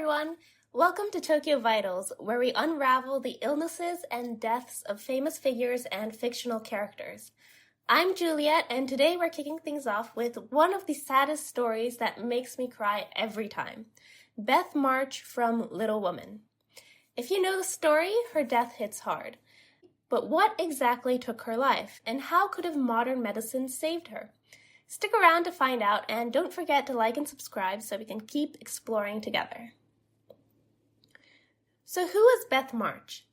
everyone. Welcome to Tokyo Vitals, where we unravel the illnesses and deaths of famous figures and fictional characters. I'm Juliet, and today we're kicking things off with one of the saddest stories that makes me cry every time. Beth March from Little Women. If you know the story, her death hits hard. But what exactly took her life, and how could have modern medicine saved her? Stick around to find out, and don't forget to like and subscribe so we can keep exploring together. So who is Beth March?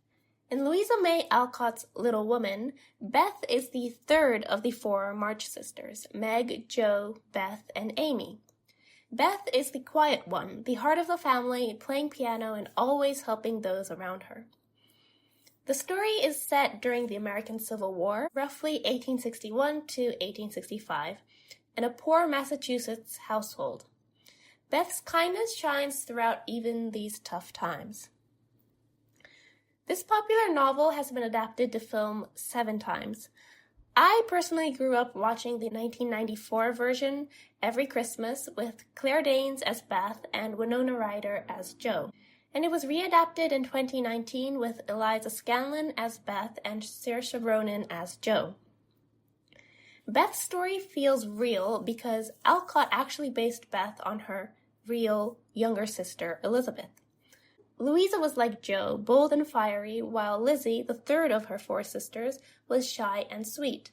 In Louisa May Alcott's Little Woman, Beth is the third of the four March sisters, Meg, Jo, Beth, and Amy. Beth is the quiet one, the heart of the family, playing piano and always helping those around her. The story is set during the American Civil War, roughly 1861 to 1865, in a poor Massachusetts household. Beth's kindness shines throughout even these tough times. This popular novel has been adapted to film 7 times. I personally grew up watching the 1994 version every Christmas with Claire Danes as Beth and Winona Ryder as Jo. And it was readapted in 2019 with Eliza Scanlon as Beth and Saoirse Ronan as Jo. Beth's story feels real because Alcott actually based Beth on her real younger sister, Elizabeth. Louisa was like Jo, bold and fiery, while Lizzie, the third of her 4 sisters, was shy and sweet.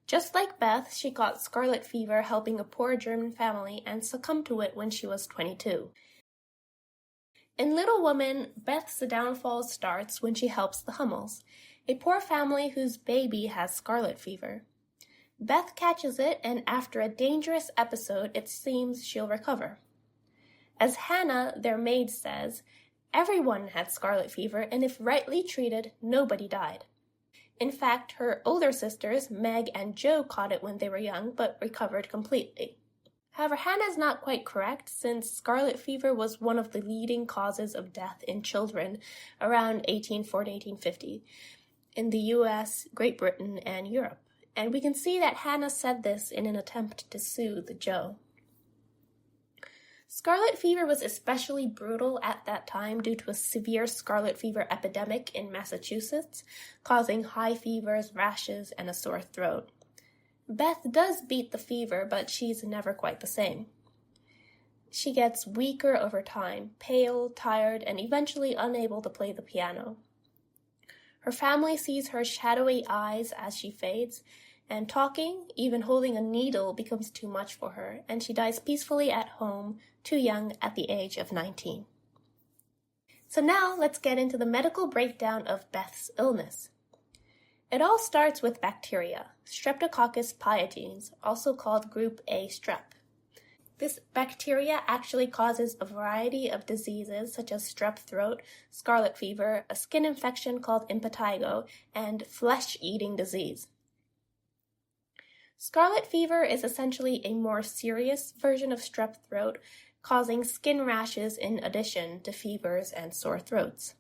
Just like Beth, she caught scarlet fever helping a poor German family and succumbed to it when she was 22. In Little Woman, Beth's downfall starts when she helps the Hummels, a poor family whose baby has scarlet fever. Beth catches it, and after a dangerous episode, it seems she'll recover. As Hannah, their maid, says, everyone had scarlet fever, and if rightly treated, nobody died. In fact, her older sisters, Meg and Jo, caught it when they were young, but recovered completely. However, Hannah's not quite correct, since scarlet fever was one of the leading causes of death in children around 1840-1850 in the US, Great Britain, and Europe. And we can see that Hannah said this in an attempt to soothe Jo. Scarlet fever was especially brutal at that time due to a severe scarlet fever epidemic in Massachusetts, causing high fevers, rashes, and a sore throat. Beth does beat the fever, but she's never quite the same. She gets weaker over time, pale, tired, and eventually unable to play the piano. Her family sees her shadowy eyes as she fades, and talking, even holding a needle, becomes too much for her, and she dies peacefully at home, too young at the age of 19. So now let's get into the medical breakdown of Beth's illness. It all starts with bacteria, Streptococcus pyogenes, also called Group A strep. This bacteria actually causes a variety of diseases such as strep throat, scarlet fever, a skin infection called impetigo, and flesh-eating disease. Scarlet fever is essentially a more serious version of strep throat, causing skin rashes in addition to fevers and sore throats.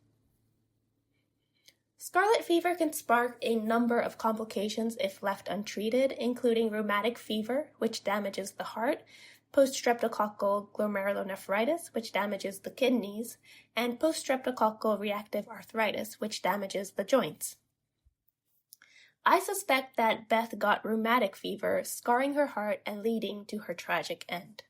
Scarlet fever can spark a number of complications if left untreated, including rheumatic fever, which damages the heart, post-streptococcal glomerulonephritis, which damages the kidneys, and post-streptococcal reactive arthritis, which damages the joints. I suspect that Beth got rheumatic fever, scarring her heart and leading to her tragic end.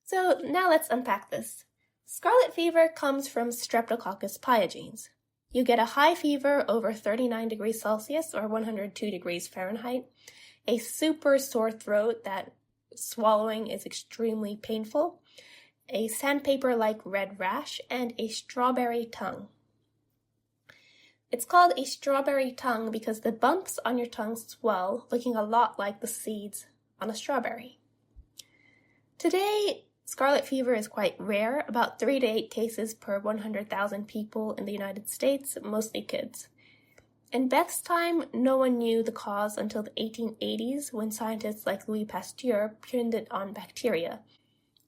So now let's unpack this. Scarlet fever comes from Streptococcus pyogenes. You get a high fever over 39 degrees Celsius or 102 degrees Fahrenheit, a super sore throat that swallowing is extremely painful, a sandpaper-like red rash, and a strawberry tongue. It's called a strawberry tongue because the bumps on your tongue swell, looking a lot like the seeds on a strawberry. Today, scarlet fever is quite rare, about 3 to 8 cases per 100,000 people in the United States, mostly kids. In Beth's time, no one knew the cause until the 1880s when scientists like Louis Pasteur pinned it on bacteria.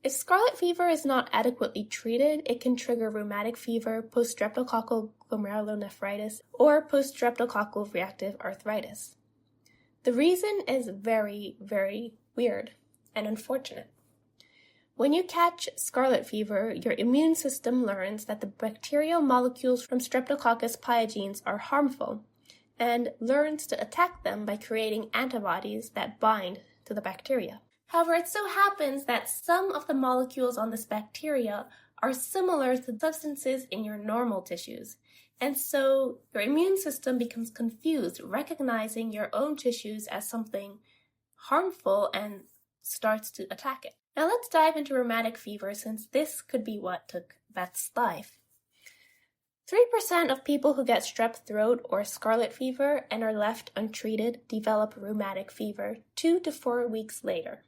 If scarlet fever is not adequately treated, it can trigger rheumatic fever, post-streptococcal glomerulonephritis, or post-streptococcal reactive arthritis. The reason is very, very weird and unfortunate. When you catch scarlet fever, your immune system learns that the bacterial molecules from Streptococcus pyogenes are harmful and learns to attack them by creating antibodies that bind to the bacteria. However, it so happens that some of the molecules on this bacteria are similar to substances in your normal tissues, and so your immune system becomes confused, recognizing your own tissues as something harmful and starts to attack it. Now let's dive into rheumatic fever, since this could be what took Beth's life. 3% of people who get strep throat or scarlet fever and are left untreated develop rheumatic fever 2 to 4 weeks later.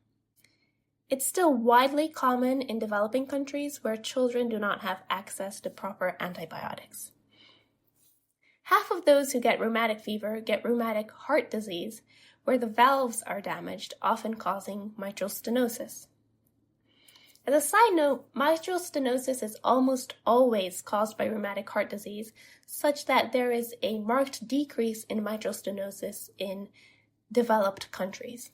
It's still widely common in developing countries where children do not have access to proper antibiotics. Half of those who get rheumatic fever get rheumatic heart disease, where the valves are damaged, often causing mitral stenosis. As a side note, mitral stenosis is almost always caused by rheumatic heart disease, such that there is a marked decrease in mitral stenosis in developed countries.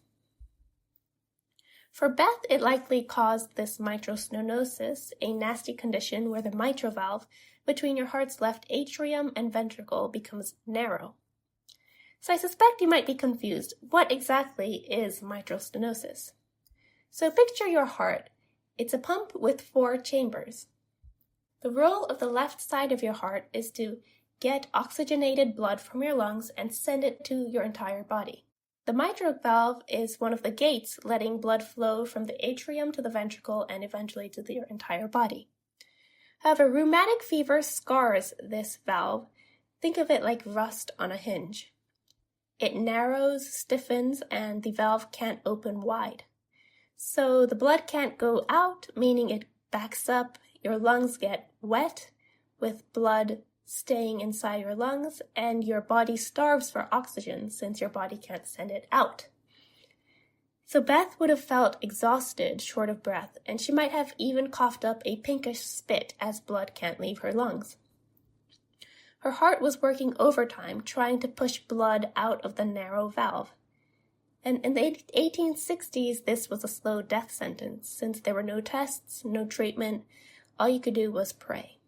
For Beth, it likely caused this mitral stenosis, a nasty condition where the mitral valve between your heart's left atrium and ventricle becomes narrow. So I suspect you might be confused. What exactly is mitral stenosis? So picture your heart. It's a pump with 4 chambers. The role of the left side of your heart is to get oxygenated blood from your lungs and send it to your entire body. The mitral valve is one of the gates letting blood flow from the atrium to the ventricle and eventually to your entire body. However, rheumatic fever scars this valve. Think of it like rust on a hinge. It narrows, stiffens, and the valve can't open wide. So the blood can't go out, meaning it backs up, your lungs get wet with blood staying inside your lungs, and your body starves for oxygen since your body can't send it out. So Beth would have felt exhausted, short of breath, and she might have even coughed up a pinkish spit as blood can't leave her lungs. Her heart was working overtime, trying to push blood out of the narrow valve. And in the 1860s, this was a slow death sentence, since there were no tests, no treatment. All you could do was pray.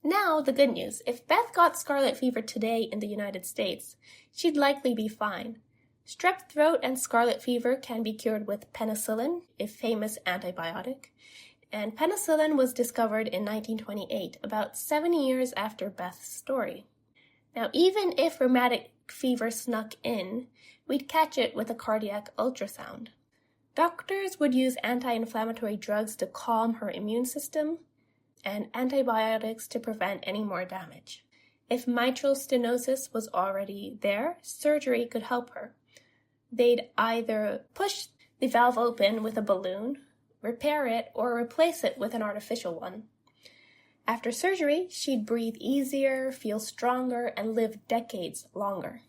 Now, the good news. If Beth got scarlet fever today in the United States, she'd likely be fine. Strep throat and scarlet fever can be cured with penicillin, a famous antibiotic, and penicillin was discovered in 1928, about 70 years after Beth's story. Now, even if rheumatic fever snuck in, we'd catch it with a cardiac ultrasound. Doctors would use anti-inflammatory drugs to calm her immune system and antibiotics to prevent any more damage. If mitral stenosis was already there, surgery could help her. They'd either push the valve open with a balloon, repair it, or replace it with an artificial one. After surgery, she'd breathe easier, feel stronger, and live decades longer.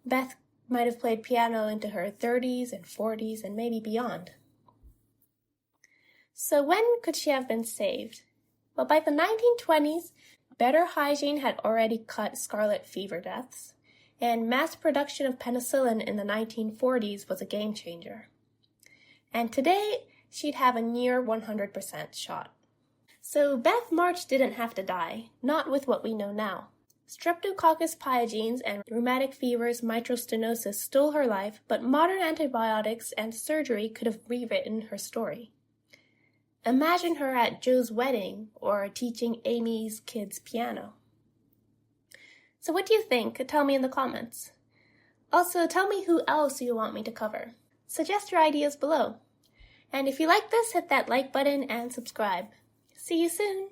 Beth might have played piano into her 30s and 40s and maybe beyond. So when could she have been saved? Well, by the 1920s, better hygiene had already cut scarlet fever deaths, and mass production of penicillin in the 1940s was a game changer. And today, she'd have a near 100% shot. So Beth March didn't have to die, not with what we know now. Streptococcus pyogenes and rheumatic fever's mitral stenosis stole her life, but modern antibiotics and surgery could have rewritten her story. Imagine her at Joe's wedding or teaching Amy's kids piano. So what do you think? Tell me in the comments. Also, tell me who else you want me to cover. Suggest your ideas below. And if you like this, hit that like button and subscribe. See you soon!